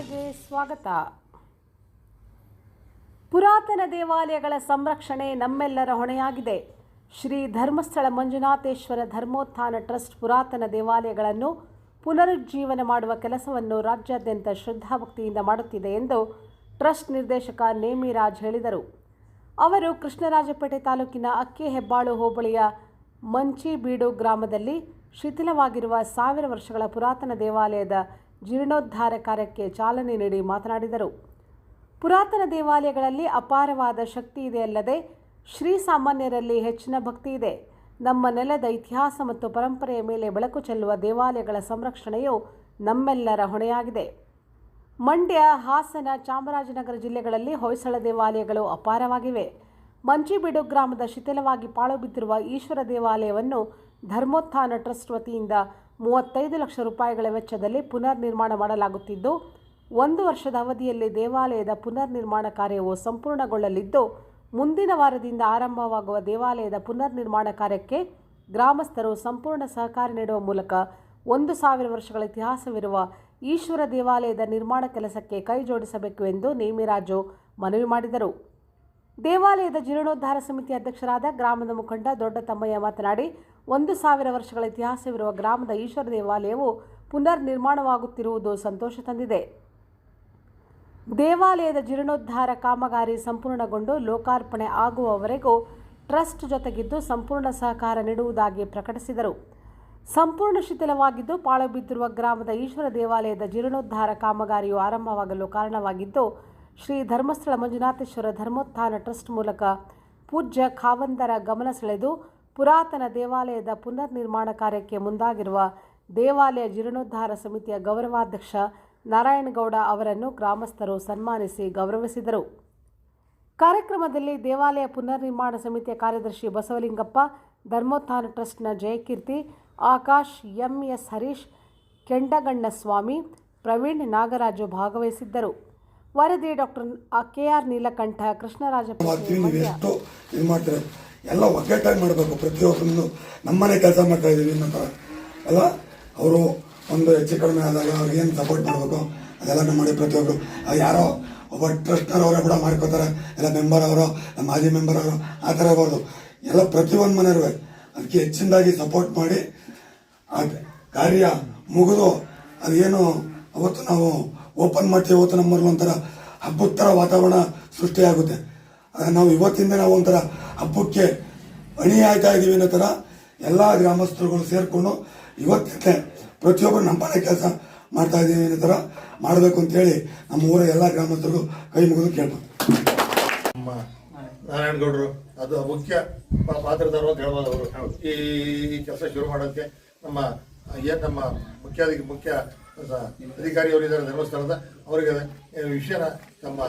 ವಾರ್ತೆಗೆ ಸ್ವಾಗತ. ಪುರಾತನ ದೇವಾಲಯಗಳ ಸಂರಕ್ಷಣೆ ನಮ್ಮೆಲ್ಲರ ಹೊಣೆಯಾಗಿದೆ. ಶ್ರೀ ಧರ್ಮಸ್ಥಳ ಮಂಜುನಾಥೇಶ್ವರ ಧರ್ಮೋತ್ಥಾನ ಟ್ರಸ್ಟ್ ಪುರಾತನ ದೇವಾಲಯಗಳನ್ನು ಪುನರುಜ್ಜೀವನ ಮಾಡುವ ಕೆಲಸವನ್ನು ರಾಜ್ಯಾದ್ಯಂತ ಶ್ರದ್ಧಾಭಕ್ತಿಯಿಂದ ಮಾಡುತ್ತಿದೆ ಎಂದು ಟ್ರಸ್ಟ್ ನಿರ್ದೇಶಕ ನೇಮಿರಾಜ್ ಹೇಳಿದರು. ಅವರು ಕೃಷ್ಣರಾಜಪೇಟೆ ತಾಲೂಕಿನ ಅಕ್ಕಿಹೆಬ್ಬಾಳು ಹೋಬಳಿಯ ಮಂಚಿಬೀಡು ಗ್ರಾಮದಲ್ಲಿ ಶಿಥಿಲವಾಗಿರುವ 1000 ವರ್ಷಗಳ ಪುರಾತನ ದೇವಾಲಯದ ಜೀರ್ಣೋದ್ಧಾರ ಕಾರ್ಯಕ್ಕೆ ಚಾಲನೆ ನೀಡಿ ಮಾತನಾಡಿದರು. ಪುರಾತನ ದೇವಾಲಯಗಳಲ್ಲಿ ಅಪಾರವಾದ ಶಕ್ತಿ ಇದೆಯಲ್ಲದೆ ಶ್ರೀಸಾಮಾನ್ಯರಲ್ಲಿ ಹೆಚ್ಚಿನ ಭಕ್ತಿ ಇದೆ. ನಮ್ಮ ನೆಲದ ಇತಿಹಾಸ ಮತ್ತು ಪರಂಪರೆಯ ಮೇಲೆ ಬೆಳಕು ಚೆಲ್ಲುವ ದೇವಾಲಯಗಳ ಸಂರಕ್ಷಣೆಯು ನಮ್ಮೆಲ್ಲರ ಹೊಣೆಯಾಗಿದೆ. ಮಂಡ್ಯ, ಹಾಸನ, ಚಾಮರಾಜನಗರ ಜಿಲ್ಲೆಗಳಲ್ಲಿ ಹೊಯ್ಸಳ ದೇವಾಲಯಗಳು ಅಪಾರವಾಗಿವೆ. ಮಂಚಿಬೀಡು ಗ್ರಾಮದ ಶಿಥಿಲವಾಗಿ ಪಾಳು ಬಿದ್ದಿರುವ ಈಶ್ವರ ದೇವಾಲಯವನ್ನು ಧರ್ಮೋತ್ಥಾನ ಟ್ರಸ್ಟ್ ವತಿಯಿಂದ 35 ಲಕ್ಷ ರೂಪಾಯಿಗಳ ವೆಚ್ಚದಲ್ಲಿ ಪುನರ್ ನಿರ್ಮಾಣ ಮಾಡಲಾಗುತ್ತಿದ್ದು, 1 ವರ್ಷದ ಅವಧಿಯಲ್ಲಿ ದೇವಾಲಯದ ಪುನರ್ ನಿರ್ಮಾಣ ಕಾರ್ಯವು ಸಂಪೂರ್ಣಗೊಳ್ಳಲಿದ್ದು, ಮುಂದಿನ ವಾರದಿಂದ ಆರಂಭವಾಗುವ ದೇವಾಲಯದ ಪುನರ್ ನಿರ್ಮಾಣ ಕಾರ್ಯಕ್ಕೆ ಗ್ರಾಮಸ್ಥರು ಸಂಪೂರ್ಣ ಸಹಕಾರ ನೀಡುವ ಮೂಲಕ 1000 ವರ್ಷಗಳ ಇತಿಹಾಸವಿರುವ ಈಶ್ವರ ದೇವಾಲಯದ ನಿರ್ಮಾಣ ಕೆಲಸಕ್ಕೆ ಕೈ ಜೋಡಿಸಬೇಕು ಎಂದು ನೇಮಿರಾಜು ಮನವಿ ಮಾಡಿದರು. ದೇವಾಲಯದ ಜೀರ್ಣೋದ್ಧಾರ ಸಮಿತಿ ಅಧ್ಯಕ್ಷರಾದ ಗ್ರಾಮದ ಮುಖಂಡ ದೊಡ್ಡ ತಮ್ಮಯ್ಯ ಮಾತನಾಡಿ, 1000 ವರ್ಷಗಳ ಇತಿಹಾಸವಿರುವ ಗ್ರಾಮದ ಈಶ್ವರ ದೇವಾಲಯವು ಪುನರ್ ನಿರ್ಮಾಣವಾಗುತ್ತಿರುವುದು ಸಂತೋಷ ತಂದಿದೆ. ದೇವಾಲಯದ ಜೀರ್ಣೋದ್ಧಾರ ಕಾಮಗಾರಿ ಸಂಪೂರ್ಣಗೊಂಡು ಲೋಕಾರ್ಪಣೆ ಆಗುವವರೆಗೂ ಟ್ರಸ್ಟ್ ಜೊತೆಗಿದ್ದು ಸಂಪೂರ್ಣ ಸಹಕಾರ ನೀಡುವುದಾಗಿ ಪ್ರಕಟಿಸಿದರು. ಸಂಪೂರ್ಣ ಶಿಥಿಲವಾಗಿದ್ದು ಪಾಳು ಬಿದ್ದಿರುವ ಗ್ರಾಮದ ಈಶ್ವರ ದೇವಾಲಯದ ಜೀರ್ಣೋದ್ಧಾರ ಕಾಮಗಾರಿಯು ಆರಂಭವಾಗಲು ಕಾರಣವಾಗಿದ್ದು, ಶ್ರೀ ಧರ್ಮಸ್ಥಳ ಮಂಜುನಾಥೇಶ್ವರ ಧರ್ಮೋತ್ಥಾನ ಟ್ರಸ್ಟ್ ಮೂಲಕ ಪೂಜ್ಯ ಖಾವಂದರ ಗಮನ ಸೆಳೆದು ಪುರಾತನ ದೇವಾಲಯದ ಪುನರ್ ನಿರ್ಮಾಣ ಕಾರ್ಯಕ್ಕೆ ಮುಂದಾಗಿರುವ ದೇವಾಲಯ ಜೀರ್ಣೋದ್ಧಾರ ಸಮಿತಿಯ ಗೌರವಾಧ್ಯಕ್ಷ ನಾರಾಯಣಗೌಡ ಅವರನ್ನು ಗ್ರಾಮಸ್ಥರು ಸನ್ಮಾನಿಸಿ ಗೌರವಿಸಿದರು. ಕಾರ್ಯಕ್ರಮದಲ್ಲಿ ದೇವಾಲಯ ಪುನರ್ ನಿರ್ಮಾಣ ಸಮಿತಿಯ ಕಾರ್ಯದರ್ಶಿ ಬಸವಲಿಂಗಪ್ಪ, ಧರ್ಮೋತ್ಥಾನ ಟ್ರಸ್ಟ್ನ ಜಯಕೀರ್ತಿ, ಆಕಾಶ್, ಎಂಎಸ್ ಹರೀಶ್, ಕೆಂಡಗಣ್ಣ ಸ್ವಾಮಿ, ಪ್ರವೀಣ್, ನಾಗರಾಜು ಭಾಗವಹಿಸಿದ್ದರು. ವರದಿ ಡಾಕ್ಟರ್ ಕೆಆರ್ ನೀಲಕಂಠ, ಕೃಷ್ಣರಾಜಪೇಟೆ. ಎಲ್ಲ ಒಗ್ಗಟ್ಟಾಗಿ ಮಾಡಬೇಕು. ಪ್ರತಿಯೊಬ್ಬರನ್ನು ನಮ್ಮನೆ ಕೆಲಸ ಮಾಡ್ತಾ ಇದ್ದೀವಿ ಅನ್ನೋ ಎಲ್ಲ ಅವರು ಒಂದು ಹೆಚ್ಚು ಕಡಿಮೆ ಆದಾಗ ಅವ್ರಿಗೆ ಏನು ಸಪೋರ್ಟ್ ಮಾಡಬೇಕು ಅದೆಲ್ಲ ಮಾಡಿ ಪ್ರತಿಯೊಬ್ಬರು ಯಾರೋ ಒಬ್ಬ ಟ್ರಸ್ಟ್ನರ್ ಅವರೇ ಕೂಡ ಮಾಡ್ಕೋತಾರೆ, ಎಲ್ಲ ಮೆಂಬರ್ ಅವರು, ನಮ್ಮ ಮಾಜಿ ಮೆಂಬರ್ ಅವರು, ಆ ಥರ ಇರ್ಬೋದು. ಎಲ್ಲ ಪ್ರತಿಯೊಂದು ಮನೆಯವರು ಅದಕ್ಕೆ ಹೆಚ್ಚಿನದಾಗಿ ಸಪೋರ್ಟ್ ಮಾಡಿ ಆ ಕಾರ್ಯ ಮುಗಿದು ಅದೇನು ಅವತ್ತು ನಾವು ಓಪನ್ ಮಾಡ್ತೀವಿ, ಅವತ್ತು ನಮ್ಮಲ್ಲಿ ಒಂಥರ ಹಬ್ಬದ ಥರ ವಾತಾವರಣ ಸೃಷ್ಟಿಯಾಗುತ್ತೆ. ನಾವು ಇವತ್ತಿಂದ ನಾವು ಒಂಥರ ಹಬ್ಬಕ್ಕೆ ಅಣಿ ಆಯ್ತಾ ಇದ್ದೀವಿ ಅನ್ನೋ ಥರ ಎಲ್ಲ ಗ್ರಾಮಸ್ಥರುಗಳು ಸೇರಿಕೊಂಡು ಇವತ್ತಿಂದ ಪ್ರತಿಯೊಬ್ಬರು ನಮ್ಮನೆ ಕೆಲಸ ಮಾಡ್ತಾ ಇದ್ದೀವಿ ಅನ್ನೋ ಥರ ಮಾಡಬೇಕು ಅಂತೇಳಿ ನಮ್ಮ ಊರ ಎಲ್ಲ ಗ್ರಾಮಸ್ಥರಿಗೂ ಕೈ ಮುಗಿದು ಕೇಳ್ಬೋದು. ನಮ್ಮ ನಾರಾಯಣಗೌಡರು ಅದು ಮುಖ್ಯ ಪಾತ್ರಧಾರರು ಅಂತ ಹೇಳ್ಬೋದು. ಅವರು ಈ ಕೆಲಸ ಶುರು ಮಾಡೋಕ್ಕೆ ನಮ್ಮ ಮುಖ್ಯ ಅಧಿಕಾರಿಯವರಿದ್ದಾರೆ ಧರ್ಮಸ್ಥಳದ, ಅವರಿಗೆ ವಿಷಯನ ನಮ್ಮ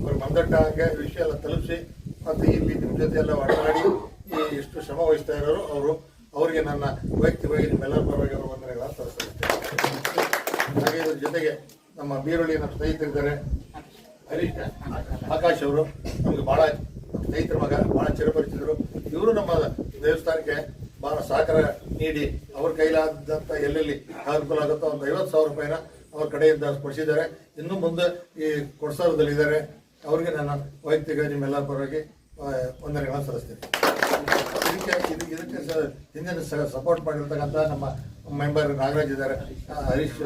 ಅವ್ರಿಗೆ ಮಂದಟ್ಟಾಗೆ ವಿಷಯ ಎಲ್ಲ ತಲುಪಿಸಿ ಮತ್ತು ಇಲ್ಲಿ ನಿಮ್ಮ ಜೊತೆ ಎಲ್ಲ ಮಾತನಾಡಿ ಈ ಎಷ್ಟು ಶ್ರಮ ವಹಿಸ್ತಾ ಇರೋರು ಅವರಿಗೆ ನನ್ನ ವೈಯಕ್ತಿಕವಾಗಿ ನಿಮ್ಮೆಲ್ಲರ ಪರವಾಗಿ ಅವರ ವಂದನೆಗಳನ್ನು ತೋರಿಸ್ತಾರೆ. ಹಾಗೆ ಇದ್ರ ಜೊತೆಗೆ ನಮ್ಮ ಬೀರುಳ್ಳಿ ನಮ್ಮ ಸ್ನೇಹಿತರಿದ್ದಾರೆ, ಹರೀಶ್, ಆಕಾಶ್ ಅವರು ನಮಗೆ ಭಾಳ ಸ್ನೇಹಿತರ ಮಗ, ಭಾಳ ಚಿರಪರಿಚಿತರು. ಇವರು ನಮ್ಮ ದೇವಸ್ಥಾನಕ್ಕೆ ಭಾಳ ಸಹಕಾರ ನೀಡಿ ಅವ್ರ ಕೈಲಾದಂಥ ಎಲ್ಲೆಲ್ಲಿ ಅನುಕೂಲ ಆಗುತ್ತೋ ಒಂದು 50,000 ರೂಪಾಯಿನ ಅವ್ರ ಕಡೆಯಿಂದ ಕೊಡಿಸಿದ್ದಾರೆ. ಇನ್ನು ಮುಂದೆ ಈ ಕೊಡ್ಸೋರದಲ್ಲಿದ್ದಾರೆ. ಅವ್ರಿಗೆ ನಾನು ವೈಯಕ್ತಿಕ ನಿಮ್ಮೆಲ್ಲರ ಪರವಾಗಿ ವಂದನೆಗಳನ್ನು ಸಲ್ಲಿಸ್ತೇನೆ. ಇದಕ್ಕೆ ಹಿಂದಿನ ಸಪೋರ್ಟ್ ಮಾಡಿರ್ತಕ್ಕಂಥ ನಮ್ಮ ಮೆಂಬರ್ ನಾಗರಾಜ್ ಇದ್ದಾರೆ, ಹರೀಶ್,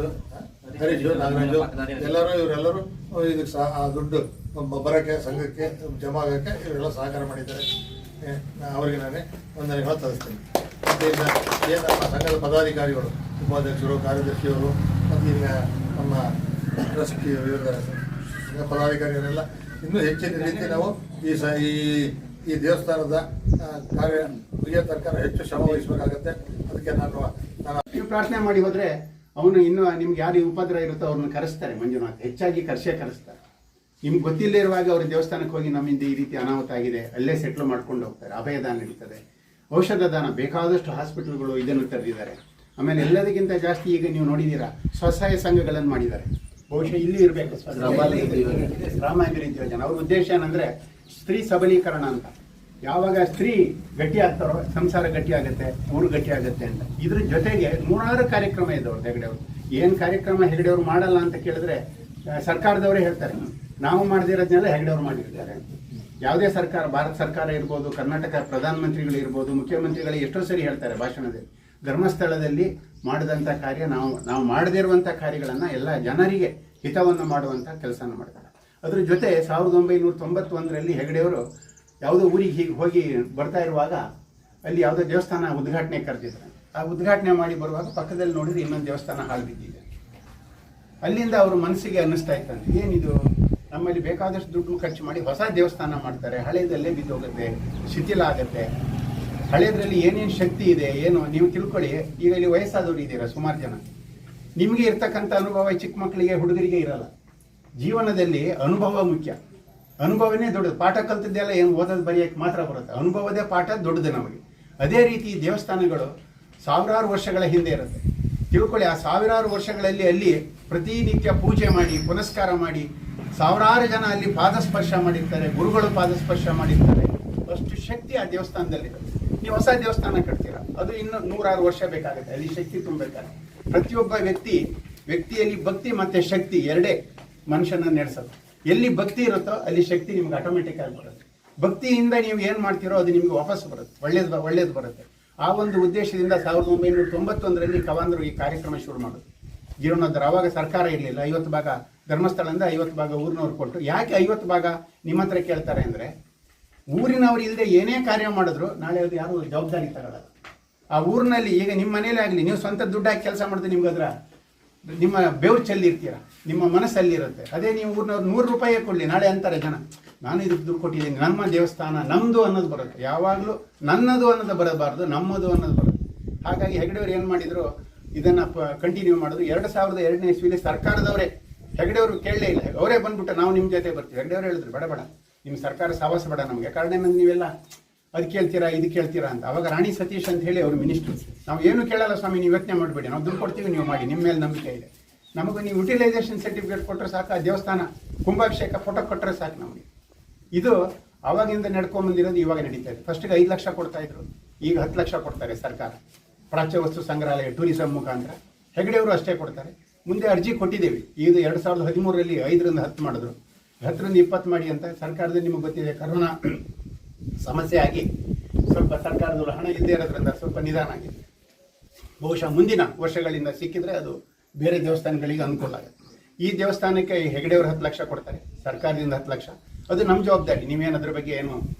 ನಾಗರಾಜು, ಇವರೆಲ್ಲರೂ ಇದಕ್ಕೆ ದುಡ್ಡು ಬರೋಕ್ಕೆ ಸಂಘಕ್ಕೆ ಜಮಾ ಆಗೋಕ್ಕೆ ಇವರೆಲ್ಲ ಸಹಕಾರ ಮಾಡಿದ್ದಾರೆ. ಅವರಿಗೆ ನಾನೇ ವಂದನೆಗಳನ್ನು ಸಲ್ಲಿಸ್ತೇನೆ. ಮತ್ತು ಏನು ನಮ್ಮ ಸಂಘದ ಪದಾಧಿಕಾರಿಗಳು, ಉಪಾಧ್ಯಕ್ಷರು, ಕಾರ್ಯದರ್ಶಿಯವರು ಮತ್ತು ಈಗ ನಮ್ಮ ಟ್ರಸ್ಟ್ ಸಂಘ ಪದಾಧಿಕಾರಿಗಳೆಲ್ಲ ಇನ್ನೂ ಹೆಚ್ಚಿನ ರೀತಿ ನಾವು ಈ ದೇವಸ್ಥಾನದ ಕಾರ್ಯ ಮುಗಿಯೋ ತನಕ ಹೆಚ್ಚು ಶ್ರಮ ವಹಿಸಬೇಕಾಗತ್ತೆ. ಅದಕ್ಕೆ ನಾನು ಪ್ರಾರ್ಥನೆ ಮಾಡಿ ಹೋದರೆ ಅವನು ಇನ್ನೂ ನಿಮ್ಗೆ ಯಾರು ಉಪದ್ರ ಇರುತ್ತೋ ಅವ್ರನ್ನ ಕರೆಸ್ತಾರೆ. ಮಂಜುನಾಥ್ ಹೆಚ್ಚಾಗಿ ಕರೆಸ್ತಾರೆ. ನಿಮ್ಗೆ ಗೊತ್ತಿಲ್ಲದೆ ಇರುವಾಗ ಅವ್ರ ದೇವಸ್ಥಾನಕ್ಕೆ ಹೋಗಿ ನಮ್ಮಿಂದ ಈ ರೀತಿ ಅನಾಹುತ ಆಗಿದೆ, ಅಲ್ಲೇ ಸೆಟ್ಲ್ ಮಾಡ್ಕೊಂಡು ಹೋಗ್ತಾರೆ. ಅಭಯದಾನ ನಡೀತದೆ, ಔಷಧ ದಾನ, ಬೇಕಾದಷ್ಟು ಹಾಸ್ಪಿಟಲ್ಗಳು ಇದನ್ನು ತೆರೆದಿದ್ದಾರೆ. ಆಮೇಲೆ ಎಲ್ಲದಕ್ಕಿಂತ ಜಾಸ್ತಿ ಈಗ ನೀವು ನೋಡಿದ್ದೀರಾ ಸ್ವಸಹಾಯ ಸಂಘಗಳನ್ನು ಮಾಡಿದ್ದಾರೆ. ಬಹುಶಃ ಇಲ್ಲಿ ಇರಬೇಕು ರಾಮಾಯಣ ಯೋಜನೆ. ಅವ್ರ ಉದ್ದೇಶ ಏನಂದರೆ ಸ್ತ್ರೀ ಸಬಲೀಕರಣ ಅಂತ. ಯಾವಾಗ ಸ್ತ್ರೀ ಗಟ್ಟಿ ಆಗ್ತಾರೋ ಸಂಸಾರ ಗಟ್ಟಿ ಆಗುತ್ತೆ, ಊರು ಗಟ್ಟಿ ಆಗುತ್ತೆ ಅಂತ. ಇದ್ರ ಜೊತೆಗೆ 3-6 ಕಾರ್ಯಕ್ರಮ ಇದೆ ಅವ್ರ ತೆಗಡೆ. ಅವರು ಏನು ಕಾರ್ಯಕ್ರಮ ಹೆಗಡೆಯವರು ಮಾಡಲ್ಲ ಅಂತ ಕೇಳಿದ್ರೆ ಸರ್ಕಾರದವರೇ ಹೇಳ್ತಾರೆ, ನಾವು ಮಾಡದಿರೋದನ್ನೆಲ್ಲ ಹೆಗಡೆಯವರು ಮಾಡಿರ್ತಾರೆ. ಯಾವುದೇ ಸರ್ಕಾರ, ಭಾರತ ಸರ್ಕಾರ ಇರ್ಬೋದು, ಕರ್ನಾಟಕ ಪ್ರಧಾನಮಂತ್ರಿಗಳು ಇರ್ಬೋದು, ಮುಖ್ಯಮಂತ್ರಿಗಳು ಎಷ್ಟೋ ಸರಿ ಹೇಳ್ತಾರೆ ಭಾಷಣದಲ್ಲಿ, ಧರ್ಮಸ್ಥಳದಲ್ಲಿ ಮಾಡಿದಂಥ ಕಾರ್ಯ ನಾವು ಮಾಡದೇ ಇರುವಂಥ ಕಾರ್ಯಗಳನ್ನು ಎಲ್ಲ ಜನರಿಗೆ ಹಿತವನ್ನು ಮಾಡುವಂಥ ಕೆಲಸನ ಮಾಡ್ತಾರೆ. ಅದ್ರ ಜೊತೆ 1991ರಲ್ಲಿ ಹೆಗಡೆಯವರು ಯಾವುದೋ ಊರಿಗೆ ಹೀಗೆ ಹೋಗಿ ಬರ್ತಾ ಇರುವಾಗ ಅಲ್ಲಿ ಯಾವುದೋ ದೇವಸ್ಥಾನ ಉದ್ಘಾಟನೆ ಕರೆದಿದ್ದಾರೆ. ಆ ಉದ್ಘಾಟನೆ ಮಾಡಿ ಬರುವಾಗ ಪಕ್ಕದಲ್ಲಿ ನೋಡಿದ್ರೆ ಇನ್ನೊಂದು ದೇವಸ್ಥಾನ ಹಾಳು ಬಿದ್ದಿದೆ. ಅಲ್ಲಿಂದ ಅವ್ರ ಮನಸ್ಸಿಗೆ ಅನ್ನಿಸ್ತಾ ಇತ್ತಂತೆ, ಏನಿದು ನಮ್ಮಲ್ಲಿ ಬೇಕಾದಷ್ಟು ದುಡ್ಡು ಖರ್ಚು ಮಾಡಿ ಹೊಸ ದೇವಸ್ಥಾನ ಮಾಡ್ತಾರೆ, ಹಳೇದಲ್ಲೇ ಬಿದ್ದೋಗುತ್ತೆ, ಶಿಥಿಲ ಆಗುತ್ತೆ, ಹಳೇದ್ರಲ್ಲಿ ಏನೇನು ಶಕ್ತಿ ಇದೆ ಏನು ನೀವು ತಿಳ್ಕೊಳ್ಳಿ. ಈಗ ಇಲ್ಲಿ ವಯಸ್ಸಾದವರು ಇದ್ದೀರಾ ಸುಮಾರು ಜನ, ನಿಮಗೆ ಇರ್ತಕ್ಕಂಥ ಅನುಭವ ಚಿಕ್ಕ ಮಕ್ಕಳಿಗೆ ಹುಡುಗರಿಗೆ ಇರಲ್ಲ. ಜೀವನದಲ್ಲಿ ಅನುಭವ ಮುಖ್ಯ, ಅನುಭವನೇ ದೊಡ್ಡದು. ಪಾಠ ಕಲ್ತಿದ್ದೆಲ್ಲ ಏನು ಓದೋದು ಬರೆಯೋಕ್ಕೆ ಮಾತ್ರ ಬರುತ್ತೆ, ಅನುಭವದೇ ಪಾಠ ದೊಡ್ಡದು ನಮಗೆ. ಅದೇ ರೀತಿ ದೇವಸ್ಥಾನಗಳು ಸಾವಿರಾರು ವರ್ಷಗಳ ಹಿಂದೆ ಇರುತ್ತೆ. ತಿಳ್ಕೊಳ್ಳಿ, ಆ ಸಾವಿರಾರು ವರ್ಷಗಳಲ್ಲಿ ಅಲ್ಲಿ ಪ್ರತಿನಿತ್ಯ ಪೂಜೆ ಮಾಡಿ ಪುನಸ್ಕಾರ ಮಾಡಿ ಸಾವಿರಾರು ಜನ ಅಲ್ಲಿ ಪಾದಸ್ಪರ್ಶ ಮಾಡಿರ್ತಾರೆ, ಗುರುಗಳು ಪಾದಸ್ಪರ್ಶ ಮಾಡಿರ್ತಾರೆ. ಅಷ್ಟು ಶಕ್ತಿ ಆ ದೇವಸ್ಥಾನದಲ್ಲಿರುತ್ತೆ. ನೀವು ಹೊಸ ದೇವಸ್ಥಾನ ಕಟ್ತೀರಾ, ಅದು ಇನ್ನು 100 ವರ್ಷ ಬೇಕಾಗುತ್ತೆ, ಅಲ್ಲಿ ಶಕ್ತಿ ತುಂಬಬೇಕಾದ್ರೆ. ಪ್ರತಿಯೊಬ್ಬ ವ್ಯಕ್ತಿಯಲ್ಲಿ ಭಕ್ತಿ ಮತ್ತೆ ಶಕ್ತಿ ಎರಡೇ ಮನುಷ್ಯನ ನಡೆಸೋದು. ಎಲ್ಲಿ ಭಕ್ತಿ ಇರುತ್ತೋ ಅಲ್ಲಿ ಶಕ್ತಿ ನಿಮ್ಗೆ ಆಟೋಮೆಟಿಕ್ ಆಗಿ ಬರುತ್ತೆ. ಭಕ್ತಿಯಿಂದ ನೀವು ಏನು ಮಾಡ್ತೀರೋ ಅದು ನಿಮ್ಗೆ ವಾಪಸ್ ಬರುತ್ತೆ, ಒಳ್ಳೇದು ಬರುತ್ತೆ. ಆ ಒಂದು ಉದ್ದೇಶದಿಂದ 1991ರಲ್ಲಿ ಕವಾಂದರು ಈ ಕಾರ್ಯಕ್ರಮ ಶುರು ಮಾಡೋದು. ಜೀವನೋದ್ಧಾರ. ಆವಾಗ ಸರ್ಕಾರ ಇರಲಿಲ್ಲ. 50 ಭಾಗ ಧರ್ಮಸ್ಥಳದಿಂದ 50 ಭಾಗ ಊರಿನವ್ರು ಕೊಟ್ಟು. ಯಾಕೆ 50 ಭಾಗ ನಿಮ್ಮ ಹತ್ರ ಕೇಳ್ತಾರೆ ಅಂದರೆ, ಊರಿನವ್ರು ಇಲ್ಲದೆ ಏನೇ ಕಾರ್ಯ ಮಾಡಿದ್ರು ನಾಳೆ ಅದು ಯಾರು ಜವಾಬ್ದಾರಿ ತಗೊಳ್ಳಲ್ಲ. ಆ ಊರಿನಲ್ಲಿ ಈಗ ನಿಮ್ಮ ಮನೇಲೇ ಆಗಲಿ, ನೀವು ಸ್ವಂತ ದುಡ್ಡಾಗಿ ಕೆಲಸ ಮಾಡಿದ್ರೆ ನಿಮ್ಗೆ ಅದರ ನಿಮ್ಮ ಬೆವರು ಚೆಲ್ಲಿರ್ತೀರ, ನಿಮ್ಮ ಮನಸ್ಸಲ್ಲಿರುತ್ತೆ. ಅದೇ ನೀವು ಊರಿನವ್ರು 100 ರೂಪಾಯಿ ಕೊಡಲಿ, ನಾಳೆ ಅಂತಾರೆ ಜನ, ನಾನು ಇದಕ್ಕೆ ದುಡ್ಡು ಕೊಟ್ಟಿದ್ದೀನಿ, ನಮ್ಮ ದೇವಸ್ಥಾನ ನಮ್ಮದು ಅನ್ನೋದು ಬರುತ್ತೆ. ಯಾವಾಗಲೂ ನನ್ನದು ಅನ್ನೋದು ಬರಬಾರ್ದು, ನಮ್ಮದು ಅನ್ನೋದು ಬರುತ್ತೆ. ಹಾಗಾಗಿ ಹೆಗಡೆಯವರು ಏನು ಮಾಡಿದ್ರು, ಇದನ್ನು ಕಂಟಿನ್ಯೂ ಮಾಡಿದ್ರು. 2002ನೇ ಇಸ್ವಿಲಿ ಸರ್ಕಾರದವರೇ, ಹೆಗಡೆಯವರು ಕೇಳಲೇ ಇಲ್ಲ, ಅವರೇ ಬಂದ್ಬಿಟ್ಟು ನಾವು ನಿಮ್ಮ ಜೊತೆ ಬರ್ತೀವಿ. ಹೆಗಡೆಯವರು ಹೇಳಿದ್ರು, ಬೇಡ ನಿಮ್ಮ ಸರ್ಕಾರ ಸಾವಾಸ ಬೇಡ ನಮಗೆ, ಕಾರಣ ನೀವೆಲ್ಲ ಅದು ಕೇಳ್ತೀರಾ ಇದು ಕೇಳ್ತೀರಾ ಅಂತ. ಅವಾಗ ರಾಣಿ ಸತೀಶ್ ಅಂತ ಹೇಳಿ ಅವರು ಮಿನಿಸ್ಟ್ರು, ನಾವು ಏನು ಕೇಳಲ್ಲ ಸ್ವಾಮಿ, ನೀವು ಯೋಚನೆ ಮಾಡಬೇಡಿ, ನಾವು ದುಡ್ಡು ಕೊಡ್ತೀವಿ, ನೀವು ಮಾಡಿ, ನಿಮ್ಮ ಮೇಲೆ ನಂಬಿಕೆ ಇದೆ. ನಮಗೆ ನೀವು ಯುಟಿಲೈಸೇಷನ್ ಸರ್ಟಿಫಿಕೇಟ್ ಕೊಟ್ಟರೆ ಸಾಕು, ಆ ದೇವಸ್ಥಾನ ಕುಂಭಾಭಿಷೇಕ ಫೋಟೋ ಕೊಟ್ಟರೆ ಸಾಕು ನಮಗೆ. ಇದು ಅವಾಗಿಂದ ನಡ್ಕೊಂಬಂದಿರೋದು ಇವಾಗ ನಡೀತಾ ಇದೆ. ಫಸ್ಟಿಗೆ 5 ಲಕ್ಷ ಕೊಡ್ತಾ ಇದ್ರು, ಈಗ 10 ಲಕ್ಷ ಕೊಡ್ತಾರೆ ಸರ್ಕಾರ. ಪ್ರಾಚ್ಯ ವಸ್ತು ಸಂಗ್ರಹಾಲಯ ಟೂರಿಸಂ ಮುಖಾಂತರ ಹೆಗಡೆಯವರು ಅಷ್ಟೇ ಕೊಡ್ತಾರೆ. ಮುಂದೆ ಅರ್ಜಿ ಕೊಟ್ಟಿದ್ದೀವಿ. ಇದು 2013ರಲ್ಲಿ 5ರಿಂದ 10 ಮಾಡಿದ್ರು, 10ರಿಂದ 20 ಮಾಡಿ ಅಂತ. ಸರ್ಕಾರದಲ್ಲಿ ನಿಮಗೆ ಗೊತ್ತಿದೆ, ಕರೋನಾ ಸಮಸ್ಯೆ ಆಗಿ ಸ್ವಲ್ಪ ಸರ್ಕಾರದವರು ಹಣ ಇಲ್ಲದೆ ಇರೋದ್ರಿಂದ ಸ್ವಲ್ಪ ನಿಧಾನ ಆಗಿದೆ. ಬಹುಶಃ ಮುಂದಿನ ವರ್ಷಗಳಿಂದ ಸಿಕ್ಕಿದ್ರೆ ಅದು ಬೇರೆ ದೇವಸ್ಥಾನಗಳಿಗೆ ಅನುಕೂಲ ಆಗುತ್ತೆ. ಈ ದೇವಸ್ಥಾನಕ್ಕೆ ಹೆಗಡೆಯವರು 10 ಲಕ್ಷ ಕೊಡ್ತಾರೆ, ಸರ್ಕಾರದಿಂದ 10 ಲಕ್ಷ. ಅದು ನಮ್ಮ ಜವಾಬ್ದಾರಿ, ನೀವೇನು ಅದ್ರ ಬಗ್ಗೆ ಏನು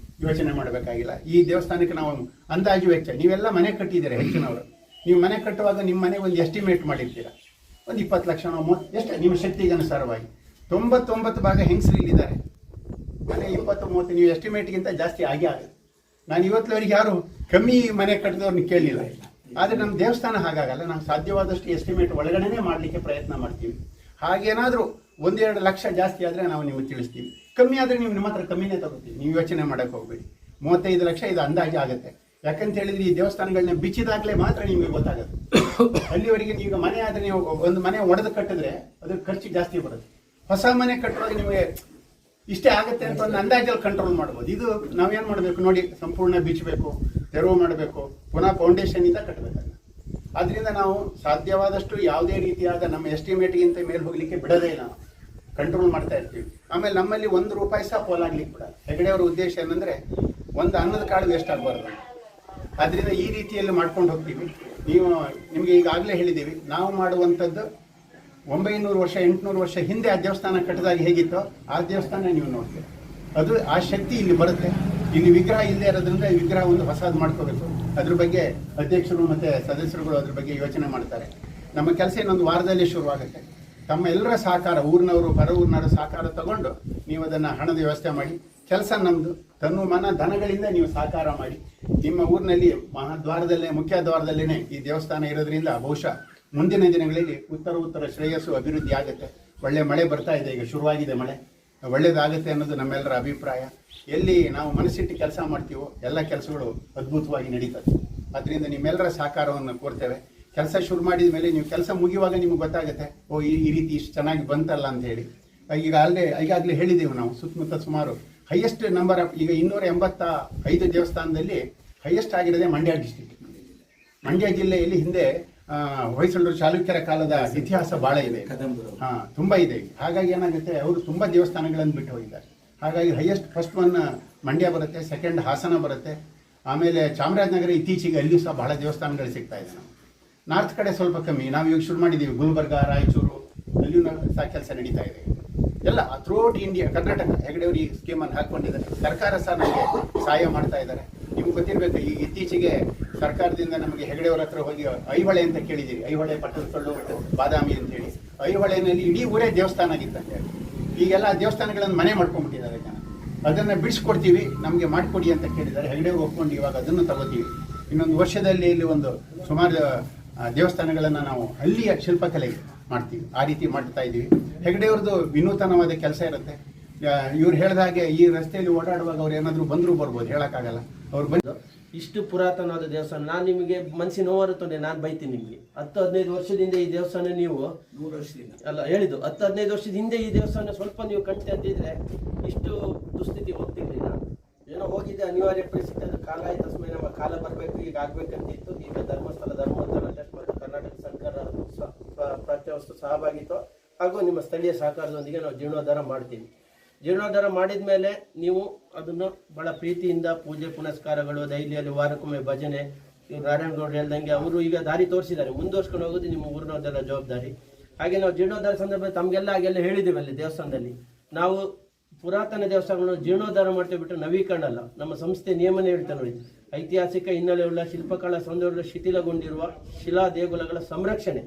ಯೋಚನೆ ಮಾಡಬೇಕಾಗಿಲ್ಲ. ಈ ದೇವಸ್ಥಾನಕ್ಕೆ ನಾವು ಅಂದಾಜು ವೆಚ್ಚ, ನೀವೆಲ್ಲ ಮನೆ ಕಟ್ಟಿದ್ದೀರಾ ಹೆಚ್ಚಿನವರು, ನೀವು ಮನೆ ಕಟ್ಟುವಾಗ ನಿಮ್ಮ ಮನೆ ಒಂದು ಎಸ್ಟಿಮೇಟ್ ಮಾಡಿರ್ತೀರಾ, ಒಂದು 20 ಲಕ್ಷ 30 ಎಷ್ಟು ನಿಮ್ಮ ಶಕ್ತಿಗೆ ಅನುಸಾರವಾಗಿ. 99 ಭಾಗ ಹೆಂಗಸರಿಲ್ಲಿದ್ದಾರೆ, ಮನೆ 20-30 ನೀವು ಎಸ್ಟಿಮೇಟ್ಗಿಂತ ಜಾಸ್ತಿ ಆಗೇ ಆಗುತ್ತೆ. ನಾನು ಇವತ್ತುವರೆಗೆ ಯಾರು ಕಮ್ಮಿ ಮನೆ ಕಟ್ಟಿದವ್ರನ್ನ ಕೇಳಲಿಲ್ಲ. ಆದರೆ ನಮ್ಮ ದೇವಸ್ಥಾನ ಹಾಗಾಗಲ್ಲ, ನಾವು ಸಾಧ್ಯವಾದಷ್ಟು ಎಸ್ಟಿಮೇಟ್ ಒಳಗಡೆನೇ ಮಾಡಲಿಕ್ಕೆ ಪ್ರಯತ್ನ ಮಾಡ್ತೀವಿ. ಹಾಗೇನಾದರೂ 1-2 ಲಕ್ಷ ಜಾಸ್ತಿ ಆದರೆ ನಾವು ನಿಮಗೆ ತಿಳಿಸ್ತೀವಿ, ಕಮ್ಮಿ ಆದರೆ ನೀವು ನಿಮ್ಮ ಹತ್ರ ಕಮ್ಮಿನೇ ತಗೋತೀವಿ, ನೀವು ಯೋಚನೆ ಮಾಡೋಕ್ಕೆ ಹೋಗ್ಬೇಡಿ. 35 ಲಕ್ಷ ಇದು ಅಂದಾಜು ಆಗುತ್ತೆ. ಯಾಕಂತ ಹೇಳಿದ್ರೆ ಈ ದೇವಸ್ಥಾನಗಳನ್ನ ಬಿಚ್ಚಿದಾಗಲೇ ಮಾತ್ರ ನಿಮಗೆ ಗೊತ್ತಾಗುತ್ತೆ. ಅಲ್ಲಿವರೆಗೆ ಈಗ ಮನೆ ಆದರೆ ನೀವು ಒಂದು ಮನೆ ಒಡೆದು ಕಟ್ಟಿದ್ರೆ ಅದ್ರ ಖರ್ಚು ಜಾಸ್ತಿ ಬರುತ್ತೆ. ಹೊಸ ಮನೆ ಕಟ್ಟುವಾಗ ನಿಮಗೆ ಇಷ್ಟೇ ಆಗುತ್ತೆ ಅಂತ ಒಂದು ಅಂದಾಜಲ್ಲಿ ಕಂಟ್ರೋಲ್ ಮಾಡ್ಬೋದು. ಇದು ನಾವೇನು ಮಾಡಬೇಕು ನೋಡಿ, ಸಂಪೂರ್ಣ ಬಿಚ್ಚಬೇಕು, ತೆರವು ಮಾಡಬೇಕು, ಪುನಃ ಫೌಂಡೇಶನ್ನಿಂದ ಕಟ್ಟಬೇಕಾಗುತ್ತೆ. ಆದ್ದರಿಂದ ನಾವು ಸಾಧ್ಯವಾದಷ್ಟು ಯಾವುದೇ ರೀತಿಯಾದ ನಮ್ಮ ಎಸ್ಟಿಮೇಟ್ಗಿಂತ ಮೇಲೆ ಹೋಗಲಿಕ್ಕೆ ಬಿಡೋದೇ ಇಲ್ಲ, ನಾವು ಕಂಟ್ರೋಲ್ ಮಾಡ್ತಾ ಇರ್ತೀವಿ. ಆಮೇಲೆ ನಮ್ಮಲ್ಲಿ 1 ರೂಪಾಯಿ ಸಹ ಪೋಲಾಗ್ಲಿಕ್ಕೆ ಬಿಡಲ್ಲ. ಹೆಗಡೆಯವರ ಉದ್ದೇಶ ಏನಂದರೆ ಒಂದು ಅನ್ನದ ಕಾಳು ವೇಸ್ಟ್ ಆಗಬಾರ್ದು. ಆದ್ದರಿಂದ ಈ ರೀತಿಯಲ್ಲಿ ಮಾಡ್ಕೊಂಡು ಹೋಗ್ತೀವಿ. ನಿಮಗೆ ಈಗಾಗಲೇ ಹೇಳಿದ್ದೀವಿ, ನಾವು ಮಾಡುವಂಥದ್ದು 900 ವರ್ಷ 800 ವರ್ಷ ಹಿಂದೆ ಆ ದೇವಸ್ಥಾನ ಕಟ್ಟಿದಾಗ ಹೇಗಿತ್ತೋ ಆ ದೇವಸ್ಥಾನ ನೀವು ನೋಡ್ತೀರಿ. ಅದು ಆ ಶಕ್ತಿ ಇಲ್ಲಿ ಬರುತ್ತೆ. ಇಲ್ಲಿ ವಿಗ್ರಹ ಇಲ್ಲದೆ ಇರೋದ್ರಿಂದ ಈ ವಿಗ್ರಹ ಒಂದು ಹೊಸದು ಮಾಡ್ಕೋಬೇಕು. ಅದ್ರ ಬಗ್ಗೆ ಅಧ್ಯಕ್ಷರು ಮತ್ತು ಸದಸ್ಯರುಗಳು ಅದ್ರ ಬಗ್ಗೆ ಯೋಚನೆ ಮಾಡ್ತಾರೆ. ನಮ್ಮ ಕೆಲಸ ಇನ್ನೊಂದು ವಾರದಲ್ಲಿ ಶುರುವಾಗುತ್ತೆ. ತಮ್ಮ ಎಲ್ಲರ ಸಹಕಾರ, ಊರಿನವರು ಹೊರ ಊರಿನವರ ಸಹಕಾರ ತಗೊಂಡು ನೀವು ಅದನ್ನು ಹಣದ ವ್ಯವಸ್ಥೆ ಮಾಡಿ, ಕೆಲಸ ನಮ್ಮದು, ತನ್ನು ಮನ ಧನಗಳಿಂದ ನೀವು ಸಹಕಾರ ಮಾಡಿ. ನಿಮ್ಮ ಊರಿನಲ್ಲಿ ಮಹಾದ್ವಾರದಲ್ಲೇ ಮುಖ್ಯ ದ್ವಾರದಲ್ಲೇ ಈ ದೇವಸ್ಥಾನ ಇರೋದ್ರಿಂದ ಬಹುಶಃ ಮುಂದಿನ ದಿನಗಳಲ್ಲಿ ಉತ್ತರ ಶ್ರೇಯಸ್ಸು ಅಭಿವೃದ್ಧಿ ಆಗುತ್ತೆ. ಒಳ್ಳೆ ಮಳೆ ಬರ್ತಾ ಇದೆ, ಈಗ ಶುರುವಾಗಿದೆ ಮಳೆ, ಒಳ್ಳೆಯದಾಗುತ್ತೆ ಅನ್ನೋದು ನಮ್ಮೆಲ್ಲರ ಅಭಿಪ್ರಾಯ. ಎಲ್ಲಿ ನಾವು ಮನಸ್ಸಿಟ್ಟು ಕೆಲಸ ಮಾಡ್ತೀವೋ ಎಲ್ಲ ಕೆಲಸಗಳು ಅದ್ಭುತವಾಗಿ ನಡೀತದೆ. ಅದರಿಂದ ನಿಮ್ಮೆಲ್ಲರ ಸಹಕಾರವನ್ನು ಕೋರ್ತೇವೆ. ಕೆಲಸ ಶುರು ಮಾಡಿದ ಮೇಲೆ ನೀವು ಕೆಲಸ ಮುಗಿಯುವಾಗ ನಿಮ್ಗೆ ಗೊತ್ತಾಗುತ್ತೆ, ಓ ಈ ರೀತಿ ಇಷ್ಟು ಚೆನ್ನಾಗಿ ಬಂತಲ್ಲ ಅಂತ ಹೇಳಿ. ಈಗಾಗಲೇ ಹೇಳಿದ್ದೇವೆ ನಾವು, ಸುತ್ತಮುತ್ತ ಸುಮಾರು ಹೈಯೆಸ್ಟ್ ನಂಬರ್ ಈಗ 285 ದೇವಸ್ಥಾನದಲ್ಲಿ ಹೈಯೆಸ್ಟ್ ಆಗಿರೋದೇ ಮಂಡ್ಯ ಡಿಸ್ಟಿಕ್. ಮಂಡ್ಯ ಜಿಲ್ಲೆಯಲ್ಲಿ ಹಿಂದೆ ಹೊಯ್ಸಳರು ಚಾಲುಕ್ಯರ ಕಾಲದ ಇತಿಹಾಸ ಭಾಳ ಇದೆ. ತುಂಬ ಇದೆ. ಹಾಗಾಗಿ ಏನಾಗುತ್ತೆ, ಅವರು ತುಂಬ ದೇವಸ್ಥಾನಗಳನ್ನು ಬಿಟ್ಟು ಹೋಗಿದ್ದಾರೆ. ಹಾಗಾಗಿ ಹೈಯೆಸ್ಟ್ ಫಸ್ಟ್ ಒನ್ ಮಂಡ್ಯ ಬರುತ್ತೆ, ಸೆಕೆಂಡ್ ಹಾಸನ ಬರುತ್ತೆ, ಆಮೇಲೆ ಚಾಮರಾಜನಗರ ಇತ್ತೀಚೆಗೆ ಅಲ್ಲಿಯೂ ಸಹ ಬಹಳ ದೇವಸ್ಥಾನಗಳು ಸಿಗ್ತಾ ಇದೆ. ನಾವು ನಾರ್ತ್ ಕಡೆ ಸ್ವಲ್ಪ ಕಮ್ಮಿ. ನಾವು ಇವಾಗ ಶುರು ಮಾಡಿದ್ದೀವಿ, ಗುಲ್ಬರ್ಗ, ರಾಯಚೂರು, ಅಲ್ಲಿಯೂ ಸಹ ಕೆಲಸ ನಡೀತಾ ಇದೆ. ಎಲ್ಲ ಥ್ರೂಔಟ್ ಇಂಡಿಯಾ, ಕರ್ನಾಟಕ ಹೆಗಡೆಯವರು ಈ ಸ್ಕೀಮನ್ನು ಹಾಕ್ಕೊಂಡಿದ್ದಾರೆ. ಸರ್ಕಾರ ಸಹ ನಮಗೆ ಸಹಾಯ ಮಾಡ್ತಾ ಇದ್ದಾರೆ. ನಿಮ್ಗೆ ಗೊತ್ತಿರಬೇಕು, ಈಗ ಇತ್ತೀಚೆಗೆ ಸರ್ಕಾರದಿಂದ ನಮಗೆ ಹೆಗಡೆಯವರ ಹತ್ರ ಹೋಗಿ ಐಹೊಳೆ ಅಂತ ಕೇಳಿದ್ದೀರಿ. ಐಹೊಳೆ, ಪಟ್ಟದಕಲ್ಲು, ಬಾದಾಮಿ ಅಂತೇಳಿ. ಐಹೊಳೆನಲ್ಲಿ ಇಡೀ ಊರೇ ದೇವಸ್ಥಾನ ಆಗಿತ್ತಂತೆ. ಈಗೆಲ್ಲ ದೇವಸ್ಥಾನಗಳನ್ನು ಮನೆ ಮಾಡ್ಕೊಂಡ್ಬಿಟ್ಟಿದ್ದಾರೆ ಜನ. ಅದನ್ನು ಬಿಡಿಸ್ಕೊಡ್ತೀವಿ, ನಮಗೆ ಮಾಡಿಕೊಡಿ ಅಂತ ಕೇಳಿದ್ದಾರೆ. ಹೆಗಡೆಯವರು ಒಪ್ಕೊಂಡು ಇವಾಗ ಅದನ್ನು ತಗೋತೀವಿ. ಇನ್ನೊಂದು ವರ್ಷದಲ್ಲಿ ಇಲ್ಲಿ ಒಂದು ಸುಮಾರು ದೇವಸ್ಥಾನಗಳನ್ನು ನಾವು ಅಲ್ಲಿಯ ಶಿಲ್ಪಕಲೆ ಮಾಡ್ತೀವಿ. ಆ ರೀತಿ ಮಾಡ್ತಾ ಇದ್ದೀವಿ. ಹೆಗಡೆಯವ್ರದ್ದು ವಿನೂತನವಾದ ಕೆಲಸ ಇರುತ್ತೆ. ಇವ್ರು ಹೇಳಿದ ಹಾಗೆ ಈ ರಸ್ತೆಯಲ್ಲಿ ಓಡಾಡುವಾಗ ಅವ್ರು ಏನಾದರೂ ಬಂದರೂ ಬರ್ಬೋದು, ಹೇಳೋಕ್ಕಾಗಲ್ಲ. ಅವ್ರು ಬಂದು ಇಷ್ಟು ಪುರಾತನವಾದ ದೇವಸ್ಥಾನ. ನಾನು ನಿಮಗೆ ಮನಸ್ಸಿನ ನೋವಾರುತ್ತದೆ, ನಾನು ಬೈತೀನಿ ನಿಮಗೆ. 10-15 ವರ್ಷದಿಂದ ಈ ದೇವಸ್ಥಾನ ನೀವು 100 ವರ್ಷದಿಂದ ಅಲ್ಲ ಹೇಳಿದ್ದು, 10-15 ವರ್ಷದ ಹಿಂದೆ ಈ ದೇವಸ್ಥಾನ ಸ್ವಲ್ಪ ನೀವು ಕಣ್ತೆ ಅಂತಿದ್ರೆ ಇಷ್ಟು ದುಸ್ಥಿತಿ ಹೋಗ್ತಿರ್ಲಿಲ್ಲ. ಏನೋ ಹೋಗಿದ್ದೆ, ಅನಿವಾರ್ಯ ಪರಿಸ್ಥಿತಿ, ಅದು ಕಾಲ ಆಯ್ತು, ತಸ್ಮೈ ನಮ್ಮ ಕಾಲ ಬರಬೇಕು, ಈಗ ಆಗ್ಬೇಕಂತಿತ್ತು. ಈಗ ಧರ್ಮಸ್ಥಳ ಟ್ರಸ್ಟ್ ಮತ್ತು ಕರ್ನಾಟಕ ಸರ್ಕಾರ ಪ್ರಾಚ್ಯವಸ್ತು ಸಹಭಾಗಿತ್ವ ಹಾಗೂ ನಿಮ್ಮ ಸ್ಥಳೀಯ ಸಹಕಾರದೊಂದಿಗೆ ನಾವು ಜೀರ್ಣೋದ್ಧಾರ ಮಾಡ್ತೀವಿ. ಜೀರ್ಣೋದ್ಧಾರ ಮಾಡಿದ ಮೇಲೆ ನೀವು ಅದನ್ನು ಭಾಳ ಪ್ರೀತಿಯಿಂದ ಪೂಜೆ ಪುನಸ್ಕಾರಗಳು, ಡೈಲಿಯಲ್ಲಿ ವಾರಕ್ಕೊಮ್ಮೆ ಭಜನೆ, ಇವ್ರು ನಾರಾಯಣಗೌಡರು ಹೇಳ್ದಂಗೆ ಅವರು ಈಗ ದಾರಿ ತೋರಿಸಿದ್ದಾರೆ. ಮುಂದುವರ್ಸ್ಕೊಂಡು ಹೋಗೋದು ನಿಮ್ಮ ಊರಿನವ್ರದೆಲ್ಲ ಜವಾಬ್ದಾರಿ. ಹಾಗೆ ನಾವು ಜೀರ್ಣೋದ್ಧಾರ ಸಂದರ್ಭದಲ್ಲಿ ತಮಗೆಲ್ಲ ಹಾಗೆಲ್ಲ ಹೇಳಿದ್ದೀವಿ. ಅಲ್ಲಿ ದೇವಸ್ಥಾನದಲ್ಲಿ ನಾವು ಪುರಾತನ ದೇವಸ್ಥಾನಗಳನ್ನು ಜೀರ್ಣೋದ್ಧಾರ ಮಾಡ್ತೇವೆ ಬಿಟ್ಟು ನವೀಕರಣ ಅಲ್ಲ. ನಮ್ಮ ಸಂಸ್ಥೆ ನಿಯಮನೇ ಹೇಳ್ತಾ ನೋಡಿ, ಐತಿಹಾಸಿಕ ಹಿನ್ನೆಲೆಯುಳ್ಳ ಶಿಲ್ಪಕಲಾ ಸೌಂದರ್ಯ ಶಿಥಿಲಗೊಂಡಿರುವ ಶಿಲಾ ದೇಗುಲಗಳ ಸಂರಕ್ಷಣೆ.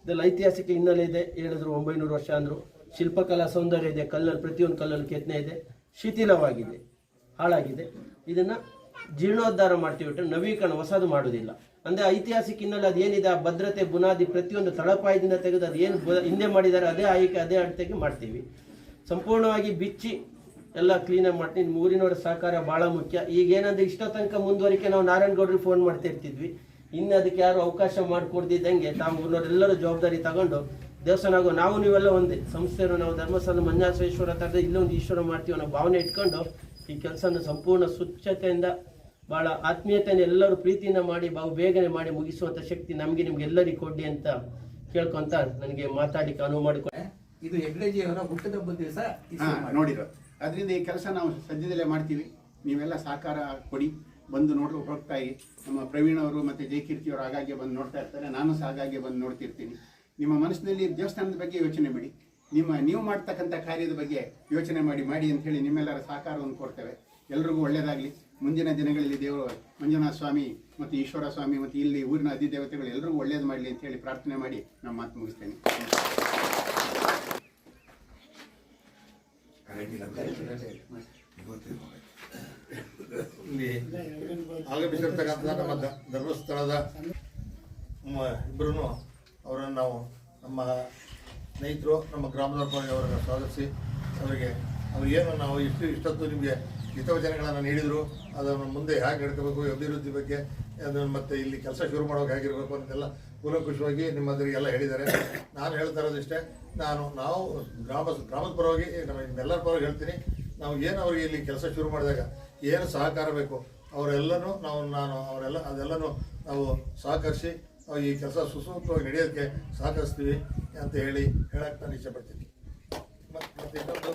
ಇದರಲ್ಲಿ ಐತಿಹಾಸಿಕ ಹಿನ್ನೆಲೆ ಇದೆ, ಹೇಳಿದ್ರು 900 ವರ್ಷ ಅಂದರು. ಶಿಲ್ಪಕಲಾ ಸೌಂದರ್ಯ ಇದೆ, ಕಲ್ಲಲ್ಲಿ ಪ್ರತಿಯೊಂದು ಕಲ್ಲಲ್ಲಿ ಕೆತ್ತನೆ ಇದೆ, ಶಿಥಿಲವಾಗಿದೆ, ಹಾಳಾಗಿದೆ. ಇದನ್ನು ಜೀರ್ಣೋದ್ಧಾರ ಮಾಡ್ತೀವಿ ಬಿಟ್ಟು ನವೀಕರಣ ಹೊಸದು ಮಾಡೋದಿಲ್ಲ. ಅಂದರೆ ಐತಿಹಾಸಿಕ ಹಿನ್ನೆಲೆ ಅದೇನಿದೆ, ಆ ಭದ್ರತೆ ಬುನಾದಿ ಪ್ರತಿಯೊಂದು ತಳಪಾಯದಿಂದ ತೆಗೆದು ಅದು ಏನು ಹಿಂದೆ ಮಾಡಿದ್ದಾರೆ ಅದೇ ಆಯ್ಕೆ ಅದೇ ಅಳತೆಗೆ ಮಾಡ್ತೀವಿ. ಸಂಪೂರ್ಣವಾಗಿ ಬಿಚ್ಚಿ ಎಲ್ಲ ಕ್ಲೀನಾಗಿ ಮಾಡ್ತೀನಿ. ಊರಿನವರ ಸಹಕಾರ ಭಾಳ ಮುಖ್ಯ. ಈಗ ಏನಂದ್ರೆ ಇಷ್ಟ ತನಕ ಮುಂದುವರಿಕೆ ನಾವು ನಾರಾಯಣಗೌಡರಿಗೆ ಫೋನ್ ಮಾಡ್ತಾ ಇರ್ತಿದ್ವಿ. ಇನ್ನು ಅದಕ್ಕೆ ಯಾರು ಅವಕಾಶ ಮಾಡಿಕೊಡ್ದಿದ್ದಂಗೆ ತಾವು ಊರಿನವರೆಲ್ಲರೂ ಜವಾಬ್ದಾರಿ ತಗೊಂಡು ದೇವಸ್ಥಾನ ಆಗೋ, ನಾವು ನೀವೆಲ್ಲ ಒಂದೇ ಸಂಸ್ಥೆಯನ್ನು ನಾವು ಧರ್ಮಸ್ಥಳ ಮಂಜುನಾಥೇಶ್ವರ ಥರದ ಇಲ್ಲೊಂದು ಈಶ್ವರ ಮಾಡ್ತೀವಿ ಅನ್ನೋ ಭಾವನೆ ಇಟ್ಕೊಂಡು ಈ ಕೆಲಸನ ಸಂಪೂರ್ಣ ಸ್ವಚ್ಛತೆಯಿಂದ ಭಾಳ ಆತ್ಮೀಯತೆಯನ್ನು ಎಲ್ಲರೂ ಪ್ರೀತಿಯಿಂದ ಮಾಡಿ ಬೇಗನೆ ಮಾಡಿ ಮುಗಿಸುವಂಥ ಶಕ್ತಿ ನಮಗೆ ನಿಮ್ಗೆಲ್ಲರಿಗೂ ಕೊಡಿ ಅಂತ ಕೇಳ್ಕೊಂತ ನನಗೆ ಮಾತಾಡಲಿಕ್ಕೆ ಅನುವು ಮಾಡಿಕೊಡಿ. ಇದು ಹೆಗ್ಡೆಜಿಯವರ ಹುಟ್ಟುಹಬ್ಬದ ದಿವಸ ನೋಡಿರೋ ಅದರಿಂದ ಈ ಕೆಲಸ ನಾವು ಸದ್ಯದಲ್ಲೇ ಮಾಡ್ತೀವಿ. ನೀವೆಲ್ಲ ಸಹಕಾರ ಕೊಡಿ, ಬಂದು ನೋಡಿ ಹೋಗ್ತಾ ಇರಿ. ನಮ್ಮ ಪ್ರವೀಣ್ ಅವರು ಮತ್ತು ಜಯಕೀರ್ತಿಯವರು ಆಗಾಗ್ಗೆ ಬಂದು ನೋಡ್ತಾ ಇರ್ತಾರೆ, ನಾನು ಸಹ ಆಗಾಗ್ಗೆ ಬಂದು ನೋಡ್ತಿರ್ತೀನಿ. ನಿಮ್ಮ ಮನಸ್ಸಿನಲ್ಲಿ ದೇವಸ್ಥಾನದ ಬಗ್ಗೆ ಯೋಚನೆ ಮಾಡಿ, ನೀವು ಮಾಡ್ತಕ್ಕಂಥ ಕಾರ್ಯದ ಬಗ್ಗೆ ಯೋಚನೆ ಮಾಡಿ ಅಂತ ಹೇಳಿ ನಿಮ್ಮೆಲ್ಲರ ಸಹಕಾರವನ್ನು ಕೊಡ್ತೇವೆ. ಎಲ್ರಿಗೂ ಒಳ್ಳೆಯದಾಗಲಿ. ಮುಂದಿನ ದಿನಗಳಲ್ಲಿ ದೇವರು ಮಂಜುನಾಥ ಸ್ವಾಮಿ ಮತ್ತು ಈಶ್ವರ ಸ್ವಾಮಿ ಮತ್ತು ಇಲ್ಲಿ ಊರಿನ ಅಧಿದೇವತೆಗಳು ಎಲ್ಲರಿಗೂ ಒಳ್ಳೇದು ಮಾಡಲಿ ಅಂತ ಹೇಳಿ ಪ್ರಾರ್ಥನೆ ಮಾಡಿ ನಮ್ಮ ಮಾತು ಮುಗಿಸ್ತೇನೆ. ಇಲ್ಲಿ ಆಗಮಿಸಿರ್ತಕ್ಕಂಥ ನಮ್ಮ ಧರ್ಮಸ್ಥಳದ ಇಬ್ಬರೂ ಅವರನ್ನು ನಾವು ನಮ್ಮ ಸ್ನೇಹಿತರು, ನಮ್ಮ ಗ್ರಾಮದ ಪರವಾಗಿ ಅವರನ್ನು ಸ್ವಾಗತಿಸಿ ಅವರಿಗೆ ಏನು ನಾವು ಇಷ್ಟೊತ್ತು ನಿಮಗೆ ಹಿತವಚನಗಳನ್ನು ನೀಡಿದರು, ಅದನ್ನು ಮುಂದೆ ಹೇಗೆ ನಡ್ಕೋಬೇಕು, ಅಭಿವೃದ್ಧಿ ಬಗ್ಗೆ ಅದನ್ನು ಮತ್ತು ಇಲ್ಲಿ ಕೆಲಸ ಶುರು ಮಾಡೋಕೆ ಹೇಗಿರಬೇಕು ಅಂತೆಲ್ಲ ಕೂಲಂಕುಷವಾಗಿ ನಿಮ್ಮದರಿಗೆಲ್ಲ ಹೇಳಿದ್ದಾರೆ. ನಾನು ಹೇಳ್ತಾ ಇರೋದಿಷ್ಟೇ, ನಾವು ಗ್ರಾಮದ ಪರವಾಗಿ ನಿಮ್ಮೆಲ್ಲರ ಪರವಾಗಿ ಹೇಳ್ತೀನಿ, ನಾವು ಏನು ಅವರಿಗೆ ಇಲ್ಲಿ ಕೆಲಸ ಶುರು ಮಾಡಿದಾಗ ಏನು ಸಹಕಾರ ಬೇಕು ಅವರೆಲ್ಲನೂ ಅದೆಲ್ಲನೂ ನಾವು ಸಹಕರಿಸಿ ಈ ಕೆಲಸ ಸುಸೂತ್ರವಾಗಿ ನಡೆಯೋದಕ್ಕೆ ಸಹಕರಿಸ್ತೀವಿ ಅಂತ ಹೇಳಕ್ಕೆ ನಾನು ಇಷ್ಟಪಡ್ತೀನಿ. ಮತ್ತು ಇನ್ನೊಂದು